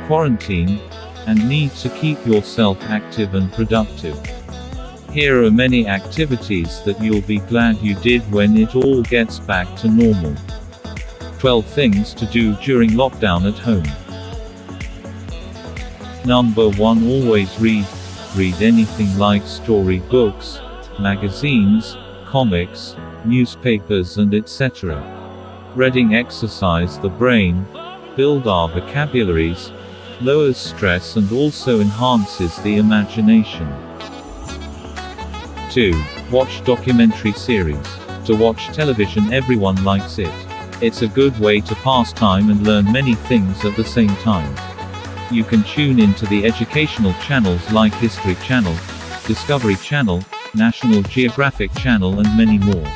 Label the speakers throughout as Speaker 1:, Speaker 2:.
Speaker 1: quarantine, and need to keep yourself active and productive. Here are many activities that you'll be glad you did when it all gets back to normal. 12 things to do during lockdown at home. Number 1. Always read. Read anything like storybooks, magazines, comics, newspapers and etc. Reading exercises the brain, builds our vocabularies, lowers stress and also enhances the imagination. 2. Watch documentary series. To watch television, everyone likes it. It's a good way to pass time and learn many things at the same time. You can tune into the educational channels like History Channel, Discovery Channel, National Geographic Channel and many more.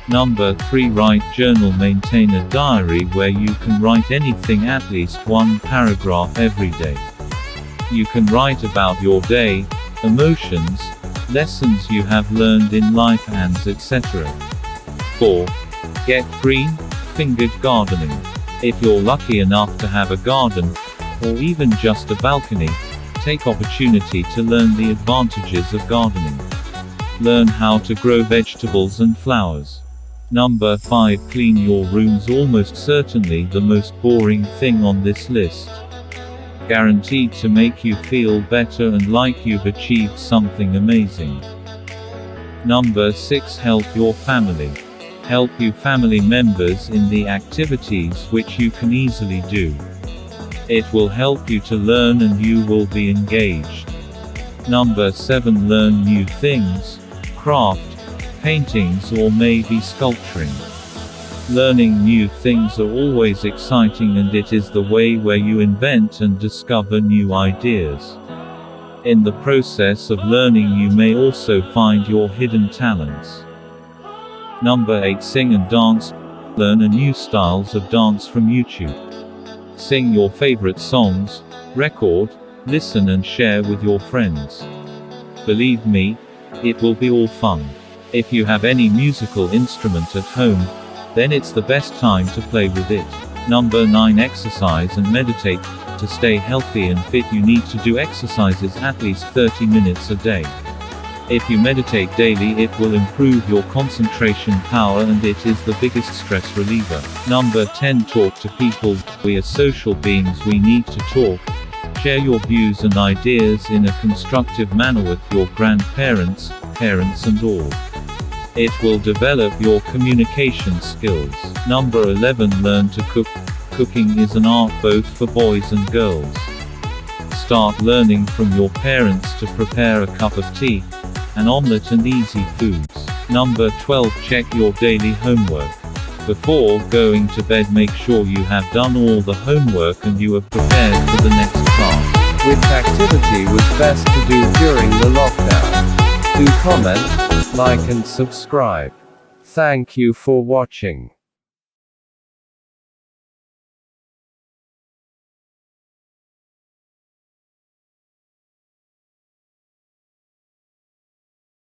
Speaker 1: Number 3. Write journal. Maintain a diary where you can write anything, at least one paragraph every day. You can write about your day, emotions, lessons you have learned in life and etc. 4. Get green. Fingered gardening. If you're lucky enough to have a garden, or even just a balcony, take opportunity to learn the advantages of gardening. Learn how to grow vegetables and flowers. Number 5. Clean your rooms. Almost certainly the most boring thing on this list. Guaranteed to make you feel better and like you've achieved something amazing. Number 6. Help your family. Help your family members in the activities which you can easily do. It will help you to learn and you will be engaged. Number 7. Learn new things. Craft, paintings or maybe sculpturing. Learning new things are always exciting and it is the way where you invent and discover new ideas. In the process of learning you may also find your hidden talents. Number 8. Sing and dance. Learn a new styles of dance from YouTube. Sing your favorite songs, record, listen and share with your friends. Believe me, it will be all fun. If you have any musical instrument at home, then it's the best time to play with it. Number 9. Exercise and meditate. To stay healthy and fit you need to do exercises at least 30 minutes a day. If you meditate daily it will improve your concentration power and it is the biggest stress reliever. Number 10. Talk to people. We are social beings, we need to talk. Share your views and ideas in a constructive manner with your grandparents, parents and all. It will develop your communication skills. Number 11. Learn to cook. Cooking is an art both for boys and girls. Start learning from your parents to prepare a cup of tea, an omelette and easy foods. Number 12. Check your daily homework. Before going to bed make sure you have done all the homework and you are prepared for the next class.
Speaker 2: Which activity was best to do during the lockdown? Do comment, like and subscribe. Thank you for watching.